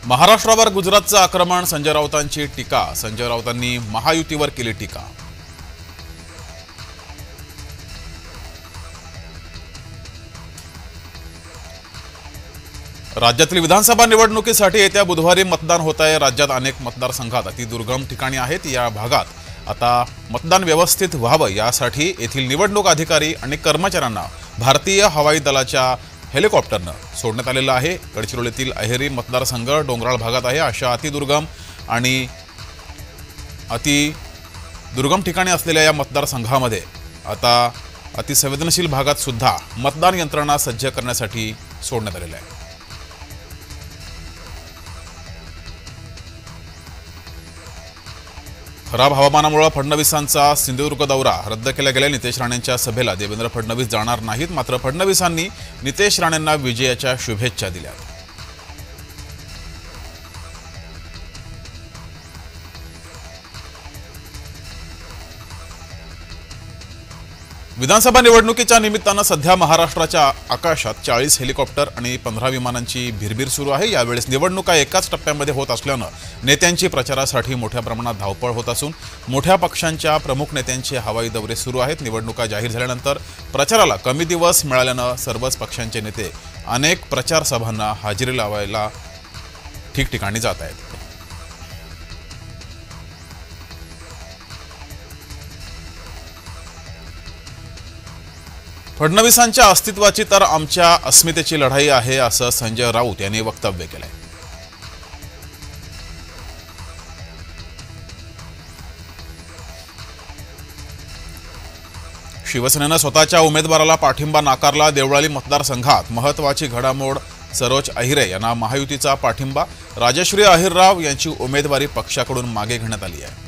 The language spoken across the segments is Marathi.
महाराष्ट्रावर गुजरातचं आक्रमण, संजय राऊतांची टीका. संजय राऊतांनी महायुतीवर केली टीका. राज्यातील विधानसभा निवडणुकीसाठी येत्या बुधवारी मतदान होत आहे. राज्यात अनेक मतदारसंघात अतिदुर्गम ठिकाणी आहेत. या भागात आता मतदान व्यवस्थित व्हावं यासाठी येथील निवडणूक अधिकारी आणि कर्मचाऱ्यांना भारतीय हवाई दलाच्या हेलिकॉप्टरनं सोडण्यात आलेलं आहे. गडचिरोलीतील अहेरी मतदारसंघ डोंगराळ भागात आहे. अशा अतिदुर्गम आणि अतिदुर्गम ठिकाणी असलेल्या या मतदारसंघामध्ये आता अतिसंवेदनशील भागात सुद्धा मतदान यंत्रणा सज्ज करण्यासाठी सोडण्यात आलेलं आहे. खराब हवामानामुळे फडणवीसांचा सिंधुदुर्ग दौरा रद्द केला गेला. नितेश राणेंच्या सभेला देवेंद्र फडणवीस जाणार नाहीत. मात्र फडणवीसांनी नितेश राणेंना विजयाच्या शुभेच्छा दिल्या. विधानसभा निवडणुकीच्या निमित्तानं सध्या महाराष्ट्राच्या आकाशात 40 हेलिकॉप्टर आणि 15 विमानांची भिरभिर सुरू आहे. यावेळेस निवडणुका एकाच टप्प्यामध्ये होत असल्यानं नेत्यांची प्रचारासाठी मोठ्या प्रमाणात धावपळ होत असून मोठ्या पक्षांच्या प्रमुख नेत्यांचे हवाई दौरे सुरू आहेत. निवडणुका जाहीर झाल्यानंतर प्रचाराला कमी दिवस मिळाल्यानं सर्वच पक्षांचे नेते अनेक प्रचार सभांना हजेरी लावायला ठिकठिकाणी जात आहेत. फडणवीसांच्या अस्तित्वाची तर आमच्या अस्मितेची लढाई आहे, असं संजय राऊत यांनी वक्तव्य केलंय. शिवसेनेनं स्वतःच्या उमेदवाराला पाठिंबा नाकारला. देवळाली मतदारसंघात महत्त्वाची घडामोड. सरोज अहिरे यांना महायुतीचा पाठिंबा. राजश्री अहिरराव यांची उमेदवारी पक्षाकडून मागे घेण्यात आली आहे.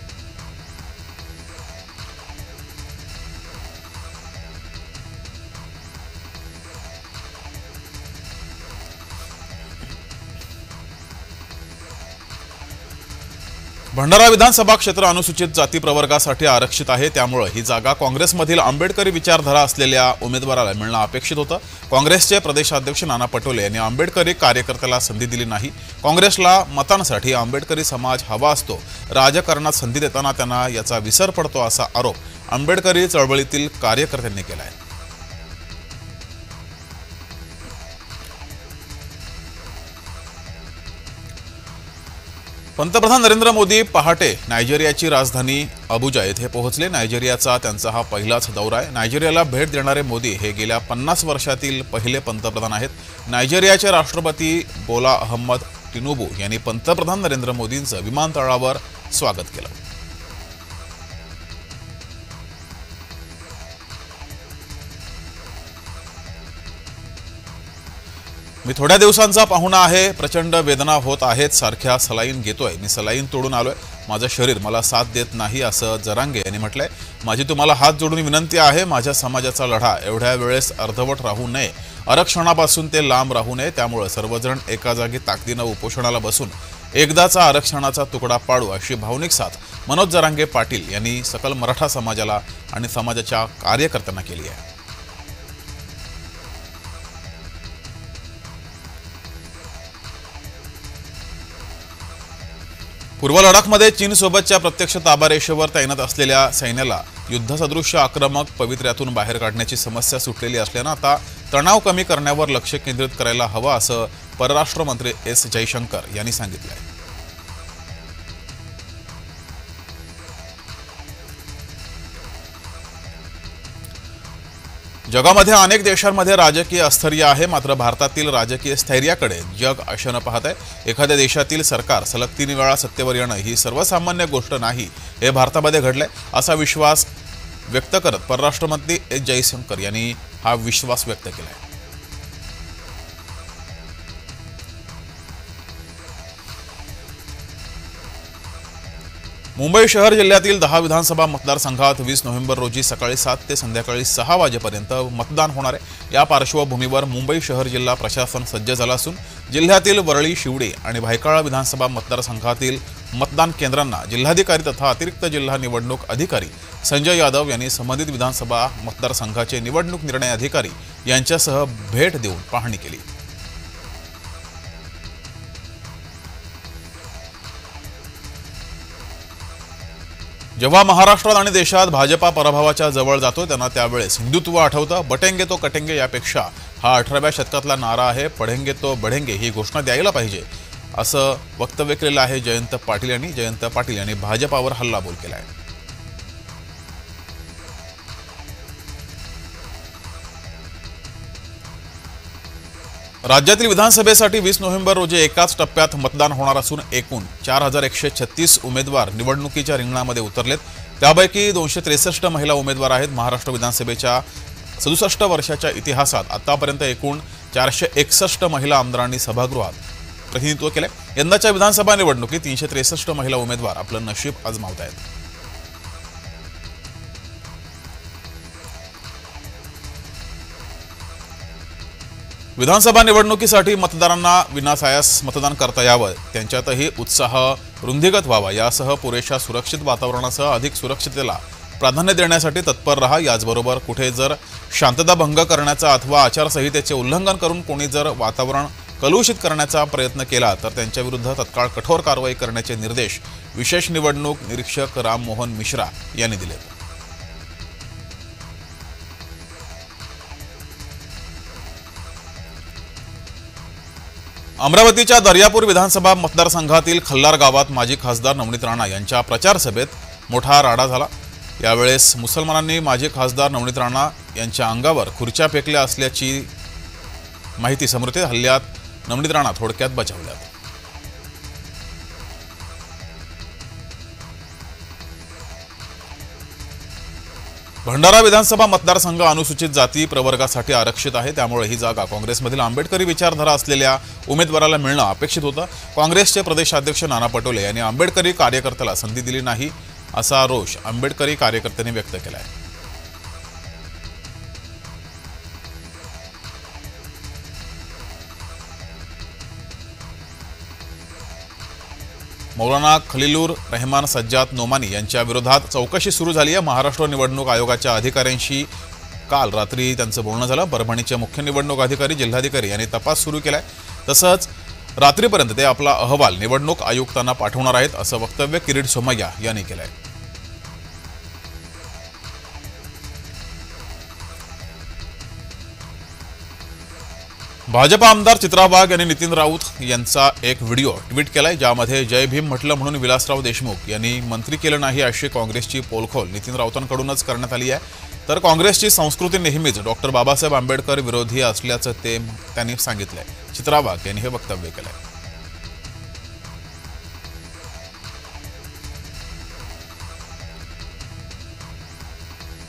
भंडारा विधानसभा क्षेत्र अनुसूचित जाती प्रवर्गासाठी आरक्षित आहे. त्यामुळे ही जागा काँग्रेसमधील आंबेडकरी विचारधारा असलेल्या उमेदवाराला मिळणं अपेक्षित होतं. काँग्रेसचे प्रदेशाध्यक्ष नाना पटोले यांनी आंबेडकरी कार्यकर्त्याला संधी दिली नाही. काँग्रेसला मतांसाठी आंबेडकरी समाज हवा असतो. राजकारणात संधी देताना त्यांना याचा विसर पडतो, असा आरोप आंबेडकरी चळवळीतील कार्यकर्त्यांनी केला आहे. पंतप्रधान नरेंद्र मोदी पहाटे नायजेरियाची राजधानी अबुजा येथे पोहोचले. नायजेरियाचा त्यांचा हा पहिलाच दौरा आहे. नायजेरियाला भेट देणारे मोदी हे गेल्या 50 वर्षातील पहिले पंतप्रधान आहेत. नायजेरियाचे राष्ट्रपती बोला अहमद टिनुबू यांनी पंतप्रधान नरेंद्र मोदींचं विमानतळावर स्वागत केलं. मी थोड्या दिवसांचा पाहुणा आहे. प्रचंड वेदना होत आहेत. सारख्या सलाईन घेतोय. मी सलाईन तोडून आलोय. माझं शरीर मला साथ देत नाही, असं जरांगे यांनी म्हटलंय. माझी तुम्हाला हात जोडून विनंती आहे. माझ्या समाजाचा लढा एवढ्या वेळेस अर्धवट राहू नये. आरक्षणापासून ते लांब राहू नये. त्यामुळे सर्वजण एका जागी ताकदीनं उपोषणाला बसून एकदाचा आरक्षणाचा तुकडा पाडू, अशी भावनिक साथ मनोज जरांगे पाटील यांनी सकल मराठा समाजाला आणि समाजाच्या कार्यकर्त्यांना केली आहे. पूर्व लडाखमध्ये चीनसोबतच्या प्रत्यक्ष ताबारेषेवर तैनात असलेल्या सैन्याला युद्धसदृश्य आक्रमक पवित्र्यातून बाहेर काढण्याची समस्या सुटलेली असल्यानं आता तणाव कमी करण्यावर लक्ष केंद्रित करायला हवं, असं परराष्ट्र मंत्री एस जयशंकर यांनी सांगितलं आहे. जगामध्ये अनेक देशांमध्ये राजकीय अस्थैर्य आहे. मात्र भारतातील राजकीय स्थैर्याकडे जग आशेनं पाहत आहे. एखाद्या देशातील सरकार सलग 3 वेळा सत्तेवर येणं ही सर्वसामान्य गोष्ट नाही. हे भारतामध्ये घडलंय, असा विश्वास व्यक्त करत परराष्ट्र मंत्री एस जयशंकर यांनी हा विश्वास व्यक्त केला आहे. मुंबई शहर जिल्ह्यातील 10 विधानसभा मतदारसंघात 20 नोव्हेंबर रोजी सकाळी 7 ते संध्याकाळी 6 वाजेपर्यंत मतदान होणार आहे. या पार्श्वभूमीवर मुंबई शहर जिल्हा प्रशासन सज्ज झालं असून जिल्ह्यातील वरळी, शिवडी आणि भायखळा विधानसभा मतदारसंघातील मतदान केंद्रांना जिल्हाधिकारी तथा अतिरिक्त जिल्हा निवडणूक अधिकारी संजय यादव यांनी संबंधित विधानसभा मतदारसंघाचे निवडणूक निर्णय अधिकारी यांच्यासह भेट देऊन पाहणी केली. जेव्हा महाराष्ट्रात आणि देशात भाजपा पराभवाच्या जवळ जातो त्यांना त्यावेळेस हिंदुत्व आठवतं. बटेंगे तो कटेंगे यापेक्षा हा 18व्या शतकातला नारा आहे. पढेंगे तो बढेंगे ही घोषणा द्यायला पाहिजे असं वक्तव्य केलेलं आहे जयंत पाटील यांनी. जयंत पाटील यांनी भाजपावर हल्लाबोल केला आहे. राज्यातील विधानसभेसाठी 20 नोव्हेंबर रोजी एकाच टप्प्यात मतदान होणार असून एकूण 4136 उमेदवार निवडणुकीच्या रिंगणामध्ये उतरलेत. त्यापैकी 263 महिला उमेदवार आहेत. महाराष्ट्र विधानसभेच्या 67 वर्षाच्या इतिहासात आतापर्यंत एकूण 461 महिला आमदारांनी सभागृहात प्रतिनिधित्व केले. यंदाच्या विधानसभा निवडणुकीत 363 महिला उमेदवार आपलं नशीब आजमावत आहेत. विधानसभा निवडणुकीसाठी मतदारांना विनासायास मतदान करता यावं, त्यांच्यातही उत्साह रुंदीगत व्हावा यासह पुरेशा सुरक्षित वातावरणासह अधिक सुरक्षिततेला प्राधान्य देण्यासाठी तत्पर रहा. याचबरोबर कुठे जर शांतता भंग करण्याचा अथवा आचारसंहितेचे उल्लंघन करून कोणी जर वातावरण कलुषित करण्याचा प्रयत्न केला तर त्यांच्याविरुद्ध तत्काळ कठोर कारवाई करण्याचे निर्देश विशेष निवडणूक निरीक्षक राम मोहन मिश्रा यांनी दिले. अमरावतीच्या दर्यापूर विधानसभा मतदारसंघातील खल्लार गावात माजी खासदार नवनीत राणा यांच्या प्रचार सभेत मोठा राडा झाला. यावेळेस मुसलमानांनी माजी खासदार नवनीत राणा यांच्या अंगावर खुर्च्या फेकल्या असल्याची माहिती समोर येते. हल्ल्यात नवनीत राणा थोडक्यात बचावल्यात. भंडारा विधानसभा मतदारसंघ अनुसूचित जाती प्रवर्गासाठी आरक्षित आहे. त्यामुळे ही जागा काँग्रेसमधील आंबेडकरी विचारधारा असलेल्या उमेदवाराला मिळणं अपेक्षित होतं. काँग्रेसचे प्रदेशाध्यक्ष नाना पटोले यांनी आंबेडकरी कार्यकर्त्याला संधी दिली नाही असा रोष आंबेडकरी कार्यकर्त्यांनी व्यक्त केला आहे. मौलाना खलीलुर रहमान सज्जाद नोमानी यांच्या विरोधात चौकशी सुरू झाली आहे. महाराष्ट्र निवडणूक आयोगाच्या अधिकाऱ्यांशी काल रात्री त्यांचं बोलणं झालं. परभणीचे मुख्य निवडणूक अधिकारी जिल्हाधिकारी यांनी तपास सुरू केलाय. तसंच रात्रीपर्यंत ते आपला अहवाल निवडणूक आयुक्तांना पाठवणार आहेत असं वक्तव्य किरीट सोमय्या यांनी केलंय. भाजपा आमदार चित्रा वाघ यांनी नितीन राऊत यांचा एक व्हिडिओ ट्विट केलाय. ज्यामध्ये जय भीम म्हटलं म्हणून विलासराव देशमुख यांनी मंत्री केलं नाही अशी काँग्रेसची पोलखोल नितीन राऊतांकडूनच करण्यात आली आहे. तर काँग्रेसची संस्कृती नेहमीच डॉक्टर बाबासाहेब आंबेडकर विरोधी असल्याचं त्यांनी सांगितलंय. चित्रा वाघ यांनी हे वक्तव्य केलंय.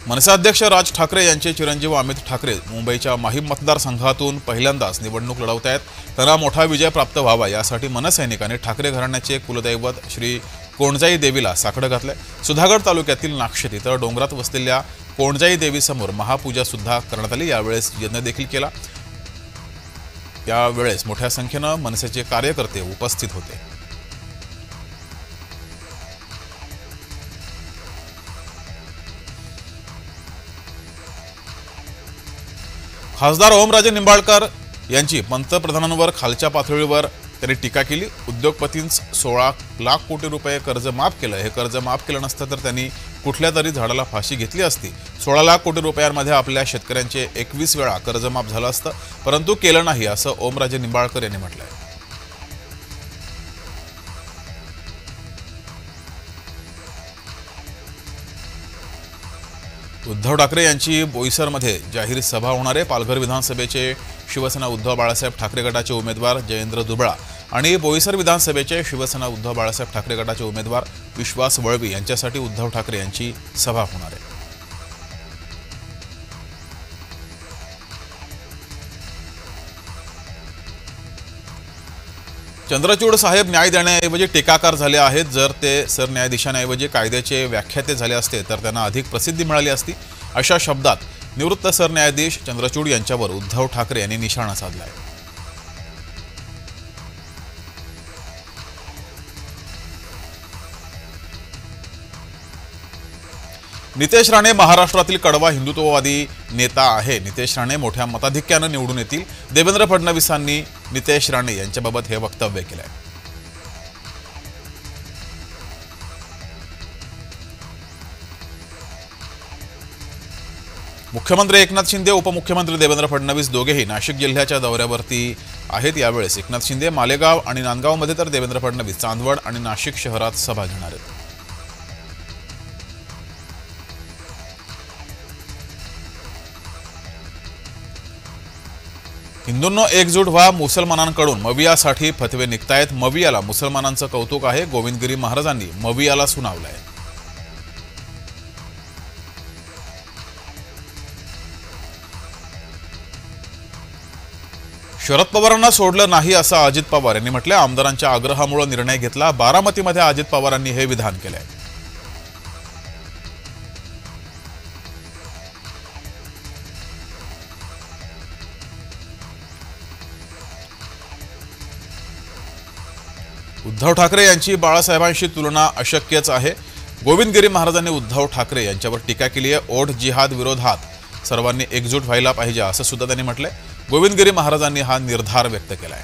मनसे अध्यक्ष राज ठाकरे यांचे चिरंजीव अमित ठाकरे मुंबईच्या माहीम मतदारसंघातून पहिल्यांदाच निवडणूक लढवत आहेत. त्यांना मोठा विजय प्राप्त व्हावा यासाठी मनसैनिकांनी ठाकरे घराण्याचे कुलदैवत श्री कोणजाई देवीला साकडं घातलंय. सुधागड तालुक्यातील नागशेत इथं डोंगरात वसलेल्या कोणजाई देवीसमोर महापूजा सुद्धा करण्यात आली. यावेळेस यज्ञ देखील केला. यावेळेस मोठ्या संख्येनं मनसेचे कार्यकर्ते उपस्थित होते. खासदार ओमराजे निंबाळकर यांची पंतप्रधानांवर खालच्या पातळीवर त्यांनी टीका केली. उद्योगपतींच 16 लाख कोटी रुपये कर्ज माफ केलं. हे कर्ज माफ केलं नसतं तर त्यांनी कुठल्या तरी झाडाला फाशी घेतली असती. 16 लाख कोटी रुपयांमध्ये आपल्या शेतकऱ्यांचे 21 वेळा कर्ज माफ झालं असतं, परंतु केलं नाही असं ओमराजे निंबाळकर यांनी म्हटलंय. उद्धव ठाकरे यांची बोईसरमध्ये जाहीर सभा होणार आहे. पालघर विधानसभेचे शिवसेना उद्धव बाळासाहेब ठाकरे गटाचे उमेदवार जयेंद्र दुबळा आणि बोईसर विधानसभेचे शिवसेना उद्धव बाळासाहेब ठाकरे गटाचे उमेदवार विश्वास वळवी यांच्यासाठी उद्धव ठाकरे यांची सभा होणार आहे. चंद्रचूड साहेब न्याय देण्याऐवजी टीकाकार झाले आहेत. जर ते सरन्यायाधीशांऐवजी कायद्याचे व्याख्याते झाले असते तर त्यांना अधिक प्रसिद्धी मिळाली असती. अशा शब्दात निवृत्त सरन्यायाधीश चंद्रचूड यांच्यावर उद्धव ठाकरे यांनी निशाणा साधलाय. नितेश राणे महाराष्ट्रातील कडवा हिंदुत्ववादी नेता आहे. नितेश राणे मोठ्या मताधिक्याने निवडून येतील. देवेंद्र फडणवीसांनी नितेश राणे यांच्याबाबत हे वक्तव्य केलंय. मुख्यमंत्री एकनाथ शिंदे उपमुख्यमंत्री देवेंद्र फडणवीस दोघेही नाशिक जिल्ह्याच्या दौऱ्यावरती आहेत। यावेळेस एकनाथ शिंदे मालेगाव आणि नांदगावमध्ये तर देवेंद्र फडणवीस चांदवड आणि नाशिक शहरात सभा घेणार आहेत। हिंदूंनो एकजूट व्हा, मुसलमानांकडून मवियासाठी फतवे निघतायत। मवियाला मुसलमानांचं कौतुक आहे। गोविंदगिरी महाराजांनी मवियाला सुनावलंय। शरद पवारांना सोडलं नाही असं अजित पवार यांनी म्हटलं। आमदारांच्या आग्रहामुळे निर्णय घेतला। बारामतीमध्ये अजित पवारांनी हे विधान केलंय। उद्धव ठाकरे यांची बाळासाहेबांशी तुलना अशक्यच आहे। गोविंदगिरी महाराजांनी उद्धव ठाकरे यांच्यावर टीका केली आहे। ओढ जिहाद विरोधात सर्वांनी एकजूट व्हायला पाहिजे असं सुद्धा त्यांनी म्हटलंय। गोविंदगिरी महाराजांनी हा निर्धार व्यक्त केलाय।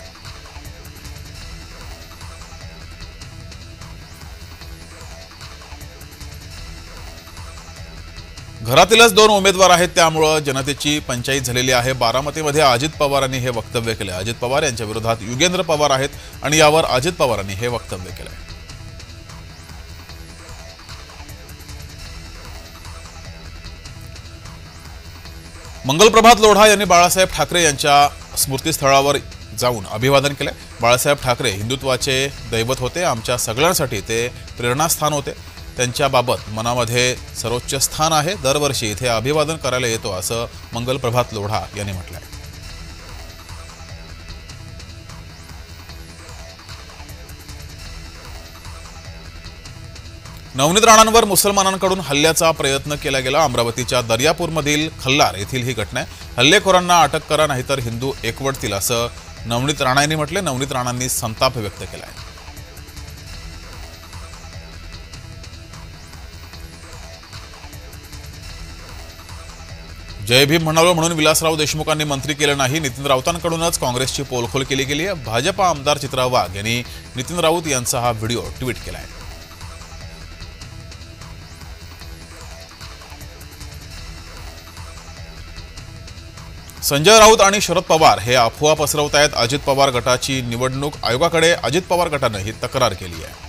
घरातीलच दोन उमेदवार आहेत, त्यामुळे जनतेची पंचायत झालेली आहे। बारामतीमध्ये अजित पवारांनी हे वक्तव्य केले। अजित पवार यांच्या विरोधात युगेंद्र पवार आहेत आणि यावर अजित पवारांनी हे वक्तव्य केलंय। मंगलप्रभात लोढा यांनी बाळासाहेब ठाकरे यांच्या स्मृतीस्थळावर जाऊन अभिवादन केले। बाळासाहेब ठाकरे हिंदुत्वाचे दैवत होते। आमच्या सगळ्यांसाठी ते प्रेरणास्थान होते। त्यांच्याबाबत मनामध्ये सर्वोच्च स्थान आहे। दरवर्षी इथे अभिवादन करायला येतो असं मंगलप्रभात लोढा यांनी म्हटलंय। नवनीत राणांवर मुसलमानांकडून हल्ल्याचा प्रयत्न केला गेला। अमरावतीच्या दर्यापूरमधील खल्लार येथील ही घटना आहे। हल्लेखोरांना अटक करा, नाहीतर हिंदू एकवटतील असं नवनीत राणा यांनी म्हटले। नवनीत राणांनी संताप व्यक्त केलाय। जय भीम म्हणालो म्हणून विलासराव देशमुखांनी मंत्री केलं नाही। नितीन राऊतांकडूनच काँग्रेसची पोलखोल केली गेली आहे। भाजपा आमदार चित्रा वाघ यांनी नितीन राऊत यांचा हा व्हिडिओ ट्विट केलाय। संजय राऊत आणि शरद पवार हे अफवा पसरवत आहेत। अजित पवार गटाची निवडणूक आयोगाकडे अजित पवार गटाने ही तक्रार केली आहे।